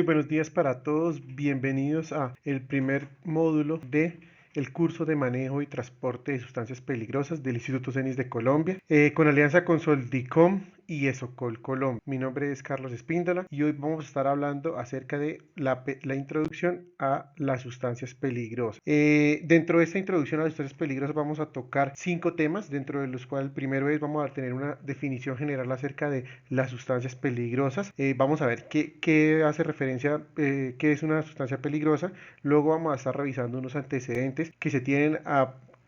buenos días para todos. Bienvenidos a el primer módulo de el curso de manejo y transporte de sustancias peligrosas del Instituto CENIS de Colombia, con alianza con Soldicom y Esocol Colombia. Mi nombre es Carlos Espíndola y hoy vamos a estar hablando acerca de la introducción a las sustancias peligrosas. Dentro de esta introducción a las sustancias peligrosas vamos a tocar 5 temas, dentro de los cuales el primero es vamos a tener una definición general acerca de las sustancias peligrosas. Vamos a ver qué hace referencia, qué es una sustancia peligrosa. Luego vamos a estar revisando unos antecedentes que se tienen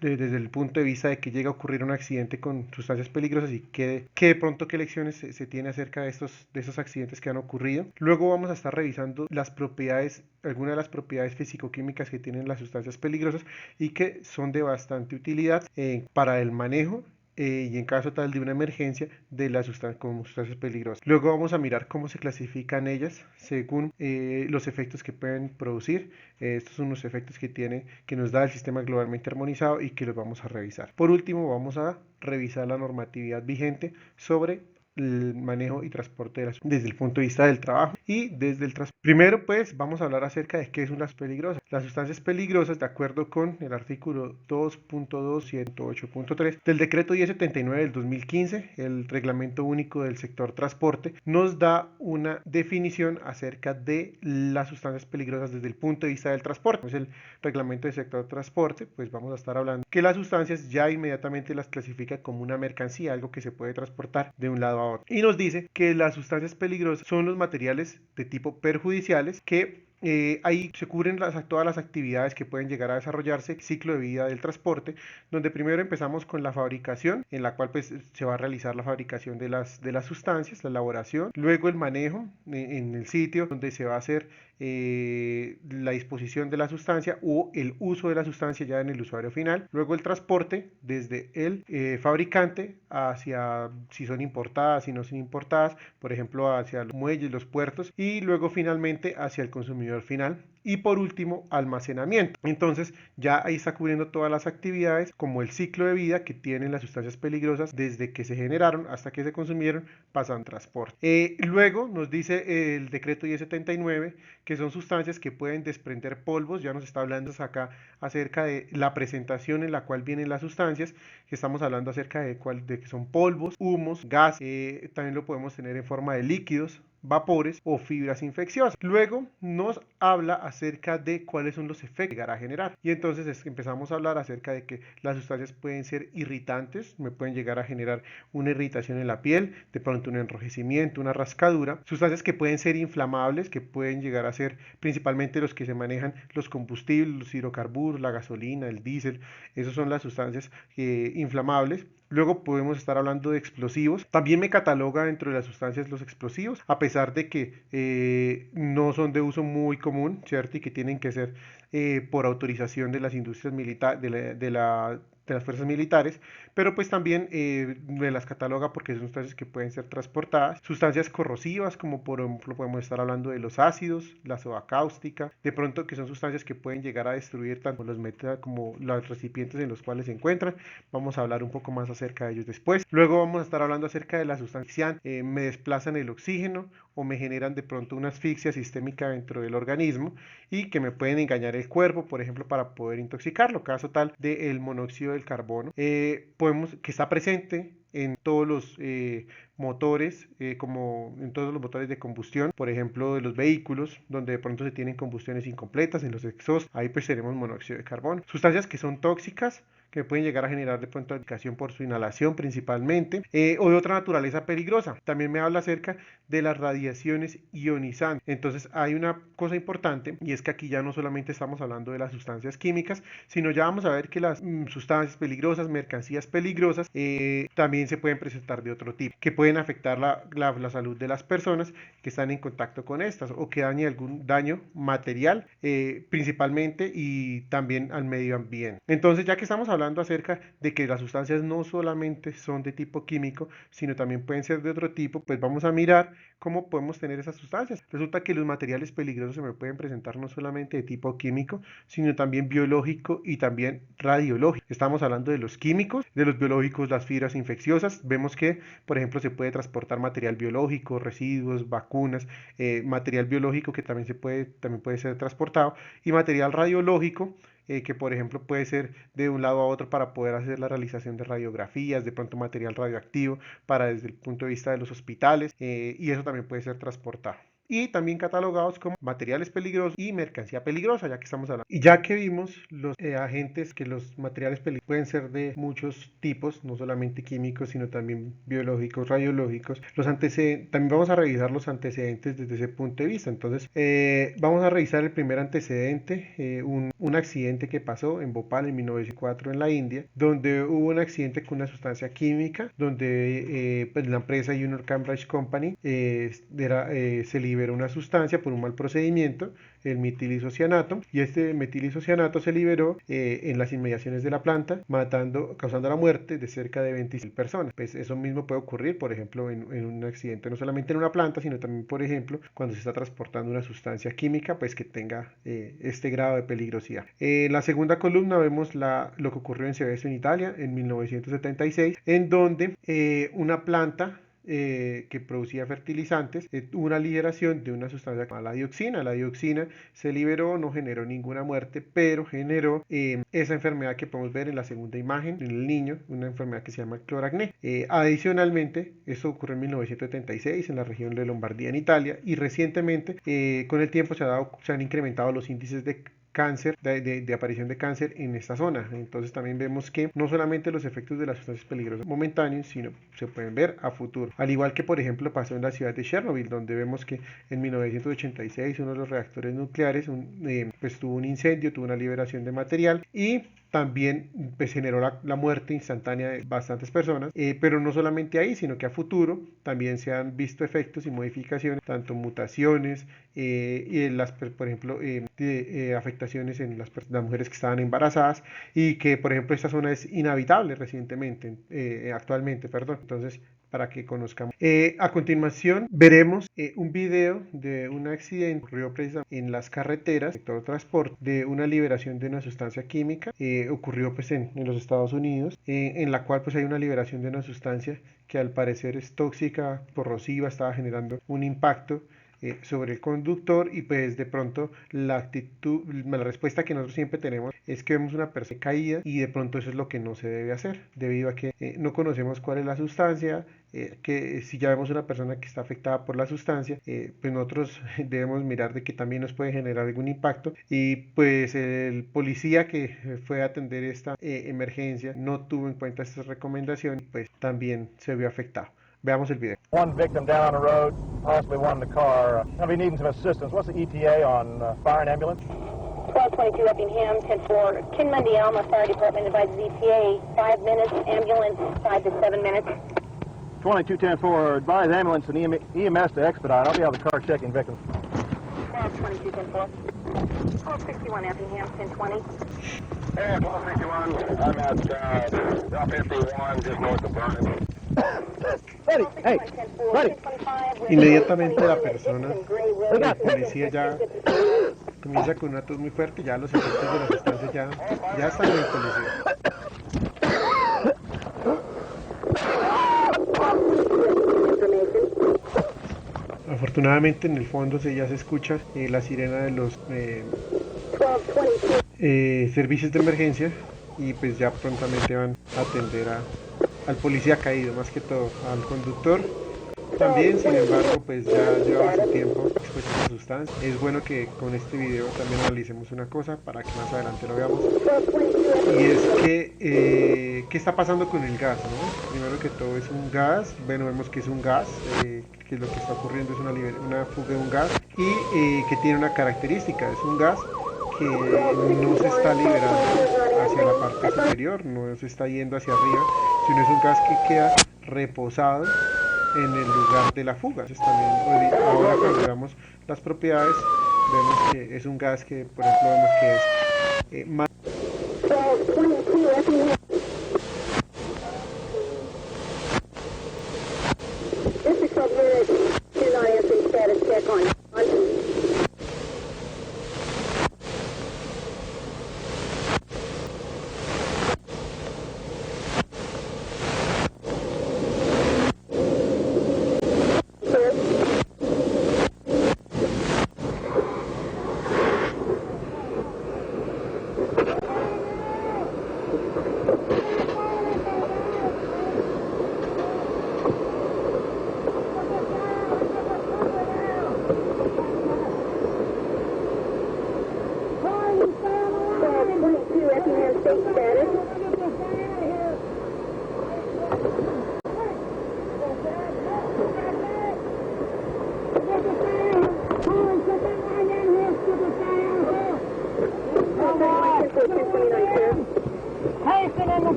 desde el punto de vista de que llega a ocurrir un accidente con sustancias peligrosas y que de pronto qué lecciones se tiene acerca de estos accidentes que han ocurrido. Luego vamos a estar revisando las propiedades, algunas de las propiedades físico-químicas que tienen las sustancias peligrosas y que son de bastante utilidad para el manejo y en caso tal de una emergencia de las sustancias peligrosas. Luego vamos a mirar cómo se clasifican ellas según los efectos que pueden producir. Estos son los efectos que nos da el sistema globalmente armonizado y que los vamos a revisar. Por último, vamos a revisar la normatividad vigente sobre el manejo y transporte desde el punto de vista del trabajo y desde el transporte. Primero, pues, vamos a hablar acerca de qué son las peligrosas. Las sustancias peligrosas, de acuerdo con el artículo 2.2.108.3 del decreto 1079 del 2015, el reglamento único del sector transporte, nos da una definición acerca de las sustancias peligrosas desde el punto de vista del transporte. Es el reglamento del sector transporte, pues vamos a estar hablando que las sustancias ya inmediatamente las clasifica como una mercancía, algo que se puede transportar de un lado a otro. Y nos dice que las sustancias peligrosas son los materiales de tipo perjudiciales que ahí se cubren todas las actividades que pueden llegar a desarrollarse, ciclo de vida del transporte, donde primero empezamos con la fabricación, en la cual pues se va a realizar la fabricación de las sustancias, la elaboración, luego el manejo en el sitio donde se va a hacer la disposición de la sustancia o el uso de la sustancia ya en el usuario final, luego el transporte desde el fabricante hacia si son importadas, si no son importadas, por ejemplo hacia los muelles, los puertos, y luego finalmente hacia el consumidor final. Y por último, almacenamiento. Entonces, ya ahí está cubriendo todas las actividades, como el ciclo de vida que tienen las sustancias peligrosas desde que se generaron hasta que se consumieron, pasan transporte. Luego nos dice el decreto 1079 que son sustancias que pueden desprender polvos. Ya nos está hablando acá acerca de la presentación en la cual vienen las sustancias, que estamos hablando acerca de que son polvos, humos, gas, también lo podemos tener en forma de líquidos, vapores o fibras infecciosas. Luego nos habla acerca de cuáles son los efectos que llegar a generar. Y entonces empezamos a hablar acerca de que las sustancias pueden ser irritantes, me pueden llegar a generar una irritación en la piel, de pronto un enrojecimiento, una rascadura. Sustancias que pueden ser inflamables, que pueden llegar a ser principalmente los que se manejan los combustibles, los hidrocarburos, la gasolina, el diésel. Esas son las sustancias inflamables. Luego podemos estar hablando de explosivos. También me cataloga dentro de las sustancias los explosivos, a pesar de que no son de uso muy común, ¿cierto? Y que tienen que ser por autorización de las industrias militares, de las fuerzas militares, pero pues también me las cataloga porque son sustancias que pueden ser transportadas, sustancias corrosivas como por ejemplo podemos estar hablando de los ácidos, la soda cáustica, de pronto que son sustancias que pueden llegar a destruir tanto los metales como los recipientes en los cuales se encuentran. Vamos a hablar un poco más acerca de ellos después. Luego vamos a estar hablando acerca de las sustancias que me desplazan el oxígeno o me generan de pronto una asfixia sistémica dentro del organismo y que me pueden engañar el cuerpo, por ejemplo, para poder intoxicarlo, caso tal del monóxido del carbono, que está presente en todos los motores, como en todos los motores de combustión, por ejemplo, de los vehículos, donde de pronto se tienen combustiones incompletas, en los exhaust, ahí pues tenemos monóxido de carbono. Sustancias que son tóxicas, que pueden llegar a generar de pronto aplicación por su inhalación principalmente, o de otra naturaleza peligrosa. También me habla acerca de las radiaciones ionizantes. Entonces hay una cosa importante y es que aquí ya no solamente estamos hablando de las sustancias químicas, sino ya vamos a ver que las sustancias peligrosas, mercancías peligrosas, también se pueden presentar de otro tipo, que pueden afectar la salud de las personas que están en contacto con estas o que dañe algún daño material principalmente y también al medio ambiente. Entonces ya que estamos hablando acerca de que las sustancias no solamente son de tipo químico, sino también pueden ser de otro tipo, pues vamos a mirar cómo podemos tener esas sustancias. Resulta que los materiales peligrosos se me pueden presentar no solamente de tipo químico, sino también biológico y también radiológico. Estamos hablando de los químicos, de los biológicos, las fibras infecciosas. Vemos que, por ejemplo, se puede transportar material biológico, residuos, vacunas, material biológico que también puede ser transportado, y material radiológico, que por ejemplo puede ser de un lado a otro para poder hacer la realización de radiografías, de pronto material radioactivo para desde el punto de vista de los hospitales, y eso también puede ser transportado. Y también catalogados como materiales peligrosos y mercancía peligrosa, ya que estamos hablando. Y ya que vimos los agentes, que los materiales peligrosos pueden ser de muchos tipos, no solamente químicos, sino también biológicos, radiológicos, los antecedentes, también vamos a revisar los antecedentes desde ese punto de vista. Entonces, vamos a revisar el primer antecedente, un accidente que pasó en Bhopal en 1904 en la India, donde hubo un accidente con una sustancia química, donde pues, la empresa Union Cambridge Company se liberó una sustancia por un mal procedimiento, el metilisocianato, y este metilisocianato se liberó en las inmediaciones de la planta, causando la muerte de cerca de 26 personas. Pues eso mismo puede ocurrir, por ejemplo, en un accidente, no solamente en una planta, sino también, por ejemplo, cuando se está transportando una sustancia química, pues que tenga este grado de peligrosidad. En la segunda columna vemos lo que ocurrió en Seveso, en Italia, en 1976, en donde una planta que producía fertilizantes, hubo una liberación de una sustancia llamada la dioxina. La dioxina se liberó, no generó ninguna muerte, pero generó esa enfermedad que podemos ver en la segunda imagen, en el niño, una enfermedad que se llama cloracné. Adicionalmente, esto ocurrió en 1976 en la región de Lombardía, en Italia, y recientemente, con el tiempo, se han incrementado los índices de cáncer, de aparición de cáncer en esta zona. Entonces también vemos que no solamente los efectos de las sustancias peligrosas momentáneos, sino se pueden ver a futuro. Al igual que por ejemplo pasó en la ciudad de Chernobyl, donde vemos que en 1986 uno de los reactores nucleares pues tuvo un incendio, tuvo una liberación de material y también pues, generó la muerte instantánea de bastantes personas, pero no solamente ahí, sino que a futuro también se han visto efectos y modificaciones, tanto mutaciones y por ejemplo, afectaciones en las mujeres que estaban embarazadas, y que por ejemplo esta zona es inhabitable actualmente, perdón. Entonces, para que conozcamos. A continuación veremos un video de un accidente que ocurrió precisamente en las carreteras, sector transporte, de una liberación de una sustancia química, ocurrió pues en los Estados Unidos, en la cual pues hay una liberación de una sustancia que al parecer es tóxica, corrosiva, estaba generando un impacto sobre el conductor, y pues de pronto la respuesta que nosotros siempre tenemos es que vemos una persona caída y de pronto eso es lo que no se debe hacer, debido a que no conocemos cuál es la sustancia, que si ya vemos una persona que está afectada por la sustancia, pues nosotros debemos mirar de que también nos puede generar algún impacto, y pues el policía que fue a atender esta emergencia no tuvo en cuenta estas recomendaciones, pues también se vio afectado. Veamos el video. One victim down on the road, possibly one in the car. I'll be needing some assistance. What's the ETA on fire and ambulance? 1222 Effingham, 10-4. Kinmundy Alma Fire Department advises ETA 5 minutes, ambulance 5 to 7 minutes. 2210-4, advise ambulance and EMS to expedite. I'll be out of the car checking victims. 1222-10-4. 1261 Effingham, 1020. Hey, 1261. I'm at South 51, just north of Vernon. Ready, hey, ready. Inmediatamente la persona, el policía ya comienza con una tos muy fuerte, ya los efectos de la sustancia ya están en el policía. Afortunadamente en el fondo ya se escucha la sirena de los servicios de emergencia, y pues ya prontamente van a atender al policía caído, más que todo al conductor. También, sin embargo, pues ya llevaba su tiempo expuesto a la sustancia. Es bueno que con este video también analicemos una cosa para que más adelante lo veamos, y es que ¿qué está pasando con el gas, no? Primero que todo es un gas, bueno, vemos que es un gas, que lo que está ocurriendo es una fuga de un gas, y que tiene una característica, es un gas que no se está liberando hacia la parte superior, no se está yendo hacia arriba, sino es un gas que queda reposado en el lugar de la fuga. Entonces también ahora cuando veamos las propiedades vemos que es un gas que, por ejemplo, vemos que es más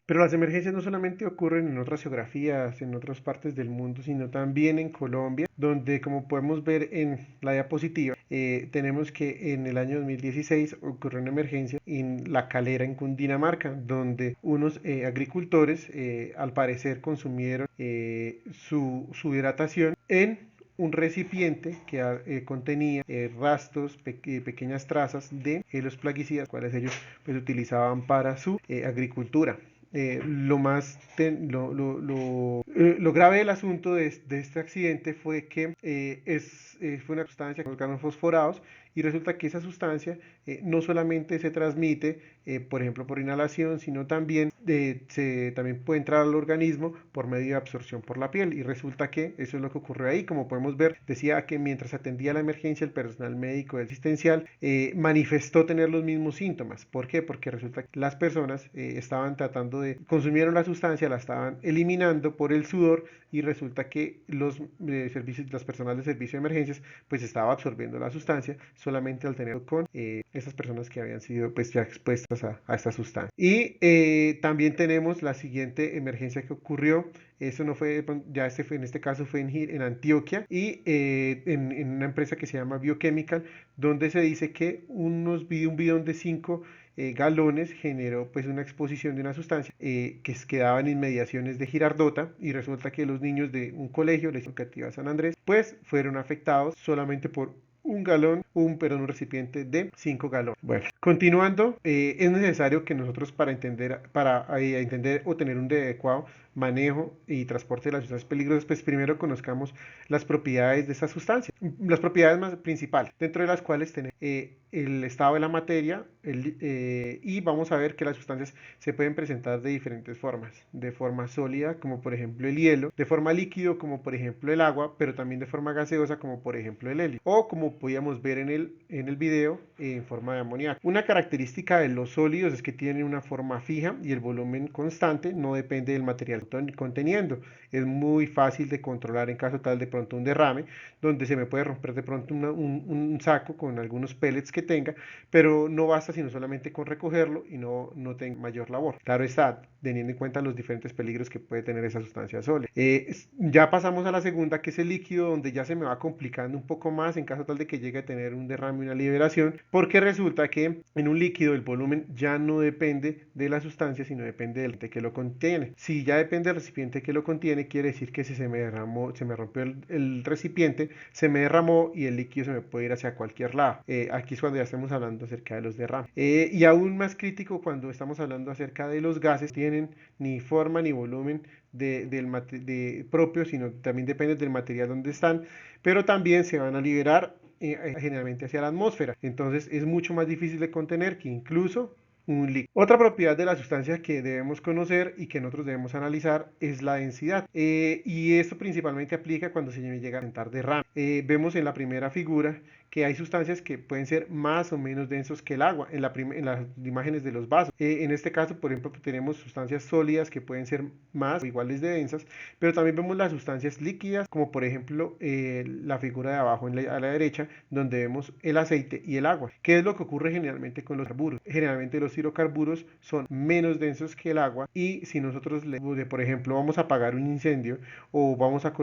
Pero las emergencias no solamente ocurren en otras geografías, en otras partes del mundo, sino también en Colombia, donde, como podemos ver en la diapositiva, tenemos que en el año 2016 ocurrió una emergencia en La Calera, en Cundinamarca, donde unos agricultores al parecer consumieron su hidratación en un recipiente que contenía rastros, pequeñas trazas de los plaguicidas, cuales ellos pues utilizaban para su agricultura. Lo grave del asunto de este accidente fue que fue una sustancia con organos fosforados, y resulta que esa sustancia no solamente se transmite, por ejemplo, por inhalación, sino también también puede entrar al organismo por medio de absorción por la piel, y resulta que eso es lo que ocurrió ahí. Como podemos ver, decía que mientras atendía la emergencia, el personal médico asistencial manifestó tener los mismos síntomas. ¿Por qué? Porque resulta que las personas consumieron la sustancia, la estaban eliminando por el sudor, y resulta que las personas de servicio de emergencias pues estaba absorbiendo la sustancia solamente al tener con esas personas que habían sido pues ya expuestas a esta sustancia. Y también tenemos la siguiente emergencia que ocurrió. Eso no fue, en este caso fue en Antioquia, y en una empresa que se llama Biochemical, donde se dice que un bidón de 5 galones generó pues una exposición de una sustancia que quedaba en inmediaciones de Girardota, y resulta que los niños de un colegio, la educativa San Andrés, pues fueron afectados solamente por un recipiente de 5 galones. Bueno, continuando, es necesario que nosotros para entender o tener un adecuado manejo y transporte de las sustancias peligrosas, pues primero conozcamos las propiedades de esa sustancia, las propiedades más principales, dentro de las cuales tenemos el estado de la materia, y vamos a ver que las sustancias se pueden presentar de diferentes formas: de forma sólida, como por ejemplo el hielo; de forma líquido, como por ejemplo el agua; pero también de forma gaseosa, como por ejemplo el helio; o como podíamos ver en el video, en forma de amoníaco. Una característica de los sólidos es que tienen una forma fija y el volumen constante, no depende del material conteniendo. Es muy fácil de controlar en caso tal de pronto un derrame, donde se me puede romper de pronto un saco con algunos pellets que tenga, pero no basta sino solamente con recogerlo y no tenga mayor labor. Claro está, teniendo en cuenta los diferentes peligros que puede tener esa sustancia sólida. Ya pasamos a la segunda, que es el líquido, donde ya se me va complicando un poco más en caso tal de que llegue a tener un derrame y una liberación, porque resulta que en un líquido el volumen ya no depende de la sustancia, sino depende del recipiente que lo contiene. Si ya depende del recipiente que lo contiene, quiere decir que si se me rompió el recipiente, se me derramó y el líquido se me puede ir hacia cualquier lado. Aquí es cuando ya estamos hablando acerca de los derrames. Y aún más crítico cuando estamos hablando acerca de los gases, tienen ni forma ni volumen propio, sino también depende del material donde están, pero también se van a liberar generalmente hacia la atmósfera. Entonces es mucho más difícil de contener que incluso un líquido. Otra propiedad de la sustancia que debemos conocer y que nosotros debemos analizar es la densidad, y esto principalmente aplica cuando se llega a presentar derrame. Vemos en la primera figura que hay sustancias que pueden ser más o menos densos que el agua en las imágenes de los vasos. En este caso, por ejemplo, tenemos sustancias sólidas que pueden ser más o iguales de densas, pero también vemos las sustancias líquidas, como por ejemplo la figura de abajo a la derecha, donde vemos el aceite y el agua. ¿Qué es lo que ocurre generalmente con los carburos? Generalmente los hidrocarburos son menos densos que el agua, y si nosotros por ejemplo vamos a apagar un incendio o vamos a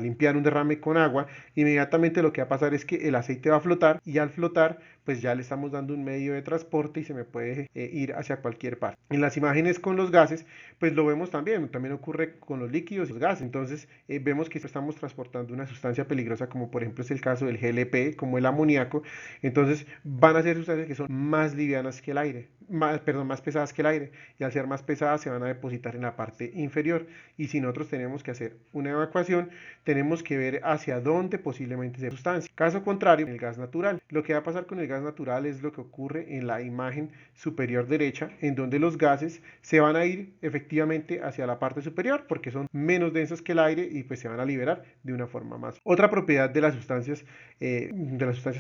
limpiar un derrame con agua, inmediatamente lo que va a pasar es que el aceite va a flotar, y al flotar pues ya le estamos dando un medio de transporte y se me puede ir hacia cualquier parte. En las imágenes con los gases pues lo vemos también ocurre con los líquidos y los gases. Entonces vemos que estamos transportando una sustancia peligrosa, como por ejemplo es el caso del GLP, como el amoníaco. Entonces van a ser sustancias que son más livianas que el aire. más pesadas que el aire, y al ser más pesadas se van a depositar en la parte inferior, y si nosotros tenemos que hacer una evacuación, tenemos que ver hacia dónde posiblemente se sustancia. Caso contrario, el gas natural. Lo que va a pasar con el gas natural es lo que ocurre en la imagen superior derecha, en donde los gases se van a ir efectivamente hacia la parte superior porque son menos densos que el aire y pues se van a liberar de una forma más. Otra propiedad de las sustancias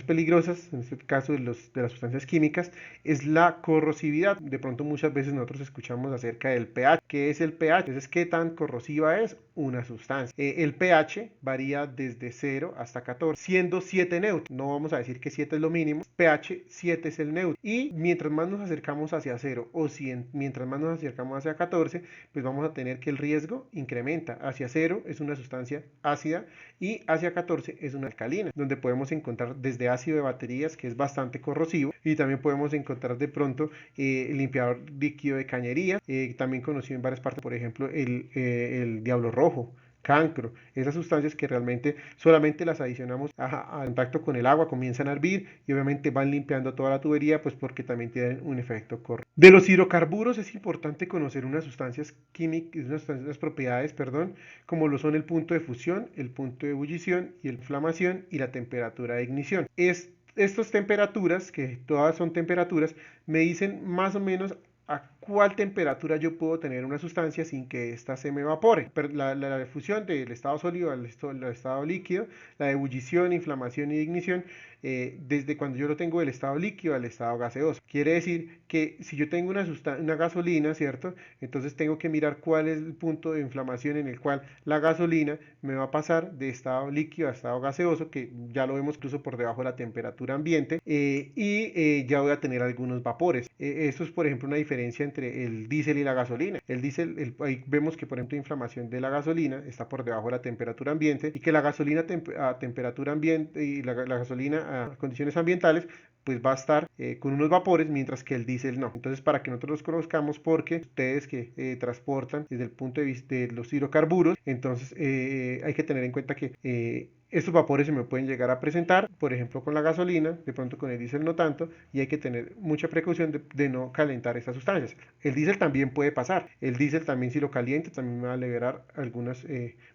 peligrosas, en este caso de las sustancias químicas, es la corrosividad. De pronto muchas veces nosotros escuchamos acerca del pH. ¿Qué es el pH? Entonces, ¿qué tan corrosiva es una sustancia? El pH varía desde 0 hasta 14, siendo 7 neutro. No vamos a decir que 7 es lo mínimo, pH 7 es el neutro. Y mientras más nos acercamos hacia 0 o mientras más nos acercamos hacia 14, pues vamos a tener que el riesgo incrementa. Hacia 0 es una sustancia ácida y hacia 14 es una alcalina, donde podemos encontrar desde ácido de baterías, que es bastante corrosivo, y también podemos encontrar de pronto el limpiador líquido de cañería, también conocido en varias partes, por ejemplo el diablo rojo, cancro, esas sustancias que realmente solamente las adicionamos a contacto con el agua, comienzan a hervir y obviamente van limpiando toda la tubería, pues porque también tienen un efecto corrosivo. De los hidrocarburos es importante conocer unas sustancias químicas, unas propiedades, como lo son el punto de fusión, el punto de ebullición y la inflamación y la temperatura de ignición. Estas temperaturas, que todas son temperaturas, me dicen más o menos a cuál temperatura yo puedo tener una sustancia sin que ésta se me evapore. La fusión del estado sólido al estado líquido, la ebullición, inflamación y ignición, desde cuando yo lo tengo del estado líquido al estado gaseoso. Quiere decir que si yo tengo una gasolina, ¿cierto? Entonces tengo que mirar cuál es el punto de inflamación en el cual la gasolina me va a pasar de estado líquido a estado gaseoso, que ya lo vemos incluso por debajo de la temperatura ambiente, y ya voy a tener algunos vapores. Esto es, por ejemplo, una diferencia entre el diésel y la gasolina. El diésel, ahí vemos que, por ejemplo, la inflamación de la gasolina está por debajo de la temperatura ambiente, y que la gasolina a temperatura ambiente y la gasolina a condiciones ambientales pues va a estar con unos vapores, mientras que el diésel no. Entonces, para que nosotros los conozcamos, porque ustedes que transportan desde el punto de vista de los hidrocarburos, entonces hay que tener en cuenta que estos vapores se me pueden llegar a presentar, por ejemplo, con la gasolina, de pronto con el diésel no tanto, y hay que tener mucha precaución de no calentar estas sustancias. El diésel también puede pasar. El diésel también, si lo caliento, también me va a liberar algunos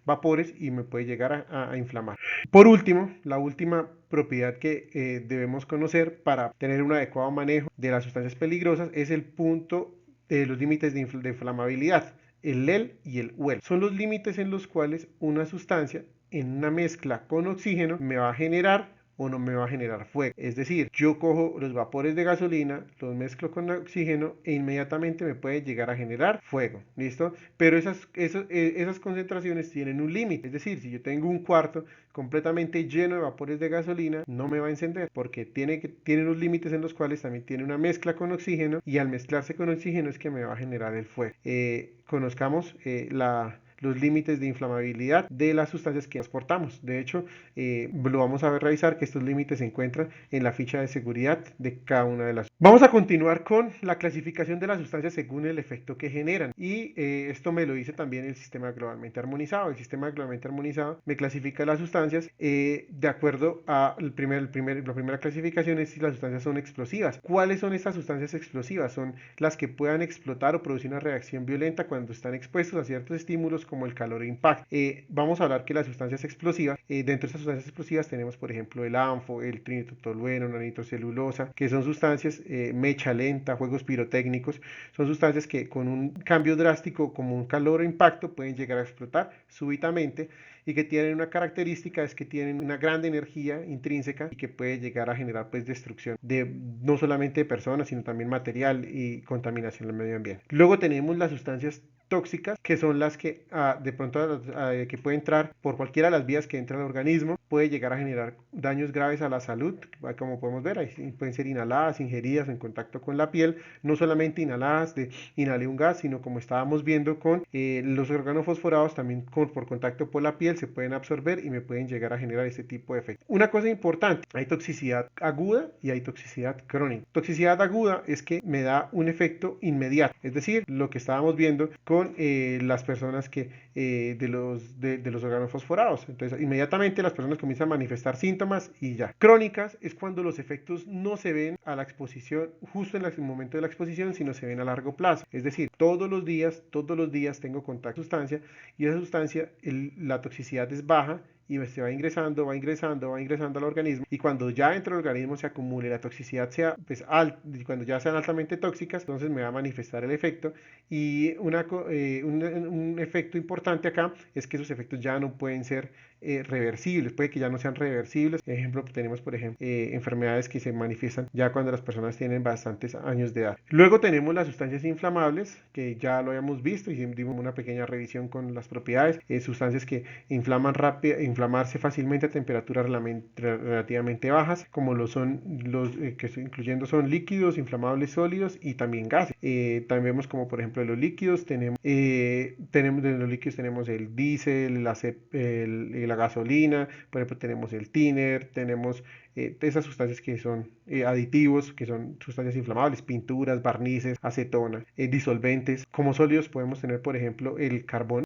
vapores y me puede llegar a inflamar. Por último, la última propiedad que debemos conocer para tener un adecuado manejo de las sustancias peligrosas es el punto de los límites de inflamabilidad. El LEL y el UL son los límites en los cuales una sustancia en una mezcla con oxígeno me va a generar o no me va a generar fuego. Es decir, yo cojo los vapores de gasolina, los mezclo con oxígeno e inmediatamente me puede llegar a generar fuego. ¿Listo? Pero esas concentraciones tienen un límite. Es decir, si yo tengo un cuarto completamente lleno de vapores de gasolina, no me va a encender porque tiene unos límites en los cuales también tiene una mezcla con oxígeno, y al mezclarse con oxígeno es que me va a generar el fuego. Conozcamos los límites de inflamabilidad de las sustancias que transportamos. De hecho, lo vamos a revisar, que estos límites se encuentran en la ficha de seguridad de cada una de las. Vamos a continuar con la clasificación de las sustancias según el efecto que generan, y esto me lo dice también el sistema globalmente armonizado. El sistema globalmente armonizado me clasifica las sustancias de acuerdo a la primera clasificación es si las sustancias son explosivas. ¿Cuáles son estas sustancias explosivas? Son las que puedan explotar o producir una reacción violenta cuando están expuestos a ciertos estímulos como el calor e impacto. Vamos a hablar que las sustancias explosivas, dentro de estas sustancias explosivas tenemos, por ejemplo, el ANFO, el trinitrotolueno, la nitrocelulosa, que son sustancias mecha lenta, juegos pirotécnicos. Son sustancias que con un cambio drástico como un calor o impacto pueden llegar a explotar súbitamente, y que tienen una característica, es que tienen una gran energía intrínseca y que puede llegar a generar pues destrucción de no solamente de personas, sino también material y contaminación del medio ambiente. Luego tenemos las sustancias tóxicas, que son las que de pronto que puede entrar por cualquiera de las vías que entra al organismo, puede llegar a generar daños graves a la salud, como podemos ver, ahí pueden ser inhaladas, ingeridas en contacto con la piel, no solamente inhaladas, inhalé un gas, sino como estábamos viendo con los organofosforados, también por contacto por la piel se pueden absorber y me pueden llegar a generar este tipo de efecto. Una cosa importante, hay toxicidad aguda y hay toxicidad crónica. Toxicidad aguda es que me da un efecto inmediato, es decir, lo que estábamos viendo con con las personas de los órganos fosforados. Entonces, inmediatamente las personas comienzan a manifestar síntomas y ya. Crónicas es cuando los efectos no se ven a la exposición, justo en el momento de la exposición, sino se ven a largo plazo. Es decir, todos los días tengo contacto con sustancia y esa sustancia, la toxicidad es baja y se va ingresando al organismo, y cuando ya dentro del organismo se acumule la toxicidad sea pues alta, cuando ya sean altamente tóxicas, entonces me va a manifestar el efecto. Y un efecto importante acá es que esos efectos ya no pueden ser reversibles, puede que ya no sean reversibles. Ejemplo, tenemos por ejemplo enfermedades que se manifiestan ya cuando las personas tienen bastantes años de edad. Luego tenemos las sustancias inflamables, que ya lo habíamos visto y dimos una pequeña revisión con las propiedades. Sustancias que inflamarse fácilmente a temperaturas relativamente bajas, como lo son incluyendo son líquidos, inflamables sólidos y también gases. También vemos como por ejemplo de los líquidos tenemos el diésel, la gasolina, por ejemplo tenemos el thinner, tenemos esas sustancias que son aditivos, que son sustancias inflamables, pinturas, barnices, acetona, disolventes. Como sólidos podemos tener por ejemplo el carbón,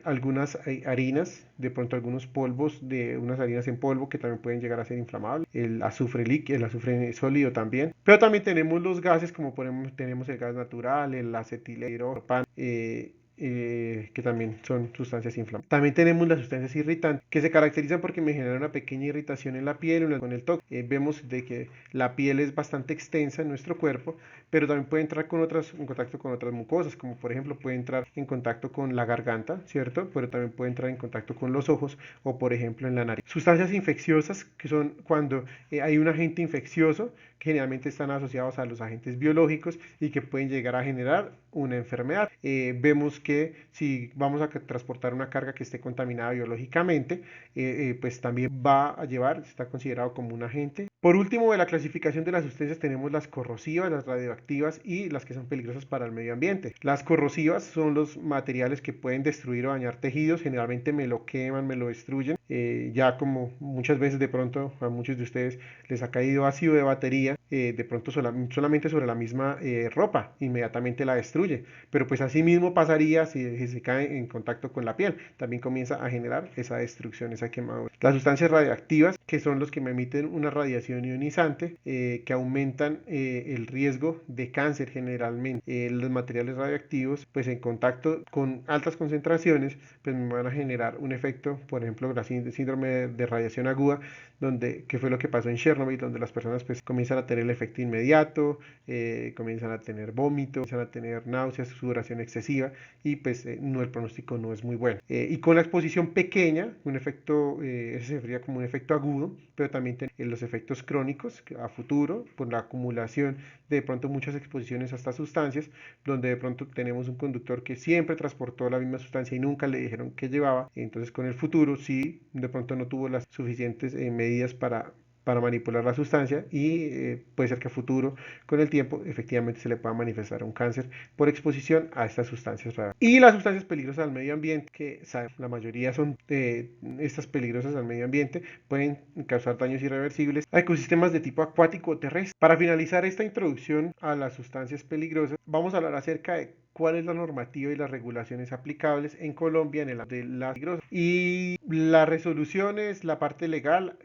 algunas harinas, de pronto algunos polvos de unas harinas en polvo que también pueden llegar a ser inflamables, el azufre líquido, el azufre sólido también. Pero también tenemos los gases, como por ejemplo tenemos el gas natural, el acetileno, que también son sustancias inflamables. También tenemos las sustancias irritantes, que se caracterizan porque me generan una pequeña irritación en la piel con el toque. Vemos de que la piel es bastante extensa en nuestro cuerpo, pero también puede entrar en contacto con otras mucosas, como por ejemplo puede entrar en contacto con la garganta, ¿cierto? Pero también puede entrar en contacto con los ojos o por ejemplo en la nariz. Sustancias infecciosas, que son cuando hay un agente infeccioso, que generalmente están asociados a los agentes biológicos y que pueden llegar a generar una enfermedad. Vemos que si vamos a transportar una carga que esté contaminada biológicamente, pues también está considerado como un agente. Por último, de la clasificación de las sustancias tenemos las corrosivas, las radioactivas y las que son peligrosas para el medio ambiente. Las corrosivas son los materiales que pueden destruir o dañar tejidos, generalmente me lo queman, me lo destruyen. Ya como muchas veces de pronto a muchos de ustedes les ha caído ácido de batería, de pronto solamente sobre la misma ropa, inmediatamente la destruye. Pero pues así mismo pasaría si se cae en contacto con la piel, también comienza a generar esa destrucción, esa quemadura. Las sustancias radioactivas, que son los que me emiten una radiación ionizante, que aumentan el riesgo de cáncer generalmente. Los materiales radioactivos, pues en contacto con altas concentraciones, pues me van a generar un efecto, por ejemplo, el síndrome de radiación aguda, que fue lo que pasó en Chernobyl, donde las personas pues comienzan a tener el efecto inmediato, comienzan a tener vómito, comienzan a tener náuseas, sudoración excesiva, y pues el pronóstico no es muy bueno. Y con la exposición pequeña, un efecto, ese sería como un efecto agudo, pero también los efectos crónicos a futuro, por la acumulación de pronto muchas exposiciones a estas sustancias, donde de pronto tenemos un conductor que siempre transportó la misma sustancia y nunca le dijeron que llevaba, entonces con el futuro sí, de pronto no tuvo las suficientes medidas para manipular la sustancia, y puede ser que a futuro, con el tiempo, efectivamente se le pueda manifestar un cáncer por exposición a estas sustancias raras. Y las sustancias peligrosas al medio ambiente, que la mayoría son estas peligrosas al medio ambiente, pueden causar daños irreversibles a ecosistemas de tipo acuático o terrestre. Para finalizar esta introducción a las sustancias peligrosas, vamos a hablar acerca de cuál es la normativa y las regulaciones aplicables en Colombia en el ámbito de las peligrosas. Y las resoluciones, la parte legal,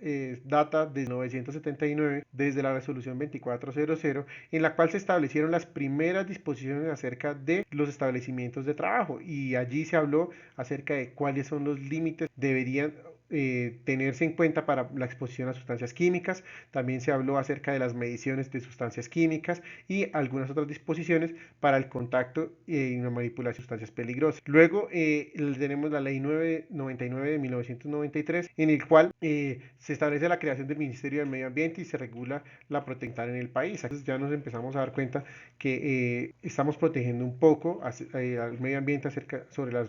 data de 1979, desde la resolución 2400, en la cual se establecieron las primeras disposiciones acerca de los establecimientos de trabajo, y allí se habló acerca de cuáles son los límites deberían tenerse en cuenta para la exposición a sustancias químicas. También se habló acerca de las mediciones de sustancias químicas y algunas otras disposiciones para el contacto y la manipulación de sustancias peligrosas. Luego tenemos la ley 999 de 1993, en el cual se establece la creación del Ministerio del Medio Ambiente y se regula la protección en el país. Entonces ya nos empezamos a dar cuenta que estamos protegiendo un poco al medio ambiente sobre las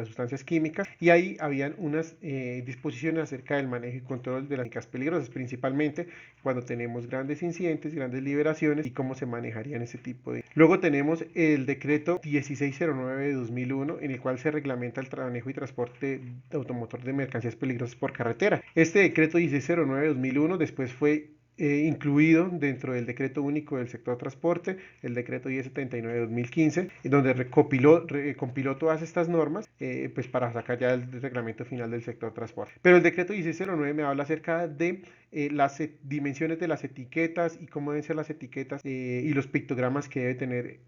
sustancias químicas, y ahí habían unas disposiciones acerca del manejo y control de las químicas peligrosas, principalmente cuando tenemos grandes incidentes, grandes liberaciones, y cómo se manejarían ese tipo de... Luego tenemos el decreto 1609 de 2001, en el cual se reglamenta el manejo y transporte automotor de mercancías peligrosas por carretera. Este decreto 1609 de 2001 después fue incluido dentro del decreto único del sector transporte, el decreto 1079 de 2015, donde compiló todas estas normas pues para sacar ya el reglamento final del sector transporte. Pero el decreto 1609 me habla acerca de las dimensiones de las etiquetas y cómo deben ser las etiquetas y los pictogramas que deben tener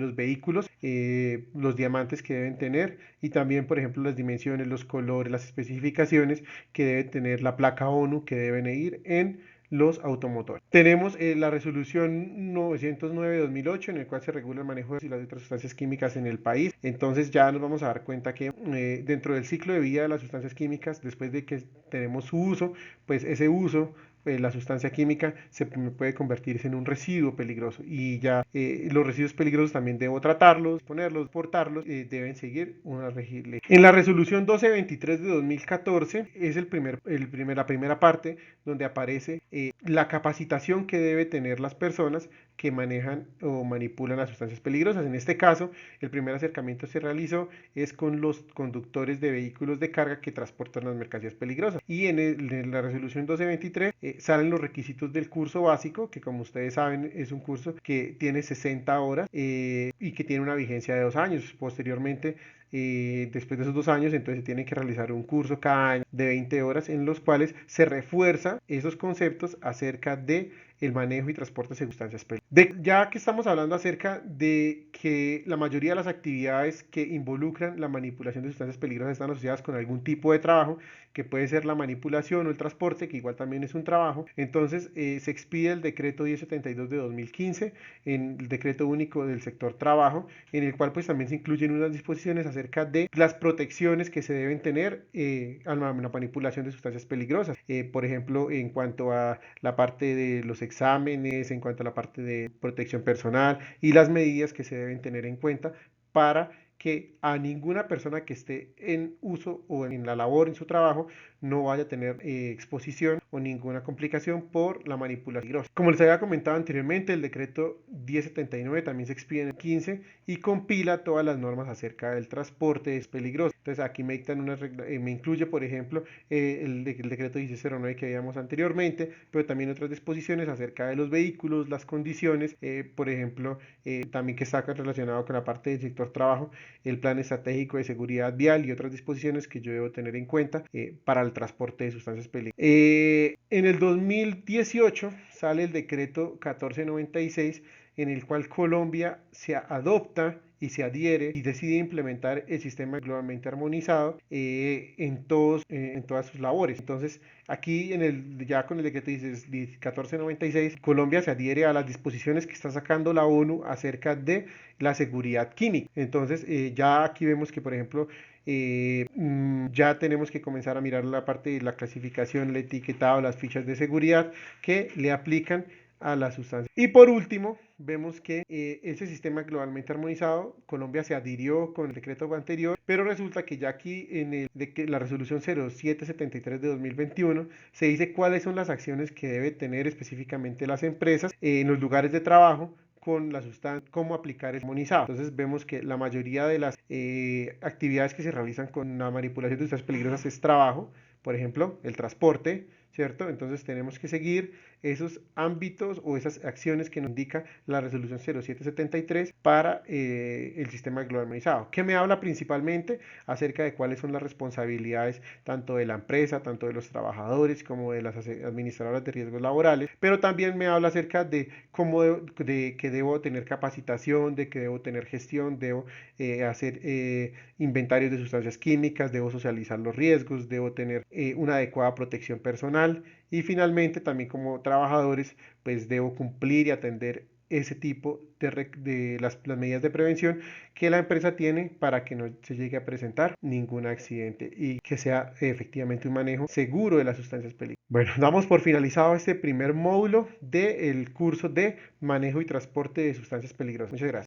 los vehículos, los diamantes que deben tener y también, por ejemplo, las dimensiones, los colores, las especificaciones que debe tener la placa ONU que deben ir en los automotores. Tenemos la resolución 909-2008 en el cual se regula el manejo de las otras sustancias químicas en el país. Entonces ya nos vamos a dar cuenta que dentro del ciclo de vida de las sustancias químicas, después de que tenemos su uso, pues ese uso la sustancia química se puede convertirse en un residuo peligroso y ya los residuos peligrosos también debo tratarlos, ponerlos, portarlos, deben seguir una ley. En la resolución 1223 de 2014 es la primera parte donde aparece la capacitación que debe tener las personas que manejan o manipulan las sustancias peligrosas. En este caso, el primer acercamiento se realizó es con los conductores de vehículos de carga que transportan las mercancías peligrosas. Y en la resolución 1223 salen los requisitos del curso básico, que como ustedes saben es un curso que tiene 60 horas y que tiene una vigencia de 2 años. Posteriormente, después de esos 2 años, entonces se tiene que realizar un curso cada año de 20 horas en los cuales se refuerza esos conceptos acerca de el manejo y transporte de sustancias peligrosas. Ya que estamos hablando acerca de que la mayoría de las actividades que involucran la manipulación de sustancias peligrosas están asociadas con algún tipo de trabajo, que puede ser la manipulación o el transporte, que igual también es un trabajo, entonces se expide el decreto 1072 de 2015, en el decreto único del sector trabajo, en el cual pues también se incluyen unas disposiciones acerca de las protecciones que se deben tener a la manipulación de sustancias peligrosas. Por ejemplo, en cuanto a la parte de los exámenes, en cuanto a la parte de protección personal y las medidas que se deben tener en cuenta para que a ninguna persona que esté en uso o en la labor, en su trabajo, no vaya a tener exposición o ninguna complicación por la manipulación peligrosa. Como les había comentado anteriormente, el decreto 1079 también se expide en el 15 y compila todas las normas acerca del transporte es peligroso. Entonces aquí me dictan me incluye, por ejemplo, el decreto 1609 que habíamos anteriormente, pero también otras disposiciones acerca de los vehículos, las condiciones, por ejemplo, también que está relacionado con la parte del sector trabajo, el plan estratégico de seguridad vial y otras disposiciones que yo debo tener en cuenta para el transporte de sustancias peligrosas. En el 2018 sale el decreto 1496 en el cual Colombia se adopta y se adhiere y decide implementar el sistema globalmente armonizado en todas sus labores. Entonces, aquí ya con el decreto 1496, Colombia se adhiere a las disposiciones que está sacando la ONU acerca de la seguridad química. Entonces, ya aquí vemos que, por ejemplo, ya tenemos que comenzar a mirar la parte de la clasificación, el etiquetado, las fichas de seguridad que le aplican a la sustancia. Y por último, vemos que ese sistema globalmente armonizado, Colombia se adhirió con el decreto anterior, pero resulta que ya aquí en la resolución 0773 de 2021 se dice cuáles son las acciones que debe tener específicamente las empresas en los lugares de trabajo con la sustancia, cómo aplicar el armonizado. Entonces vemos que la mayoría de las actividades que se realizan con la manipulación de sustancias peligrosas es trabajo, por ejemplo, el transporte, ¿cierto? Entonces tenemos que seguir esos ámbitos o esas acciones que nos indica la resolución 0773 para el sistema globalizado, que me habla principalmente acerca de cuáles son las responsabilidades tanto de la empresa, tanto de los trabajadores como de las administradoras de riesgos laborales, pero también me habla acerca de cómo de que debo tener capacitación, de que debo tener gestión, debo hacer inventarios de sustancias químicas, debo socializar los riesgos, debo tener una adecuada protección personal y finalmente también como trabajadores pues debo cumplir y atender ese tipo de las medidas de prevención que la empresa tiene para que no se llegue a presentar ningún accidente y que sea efectivamente un manejo seguro de las sustancias peligrosas. Bueno, damos por finalizado este primer módulo del curso de manejo y transporte de sustancias peligrosas. Muchas gracias.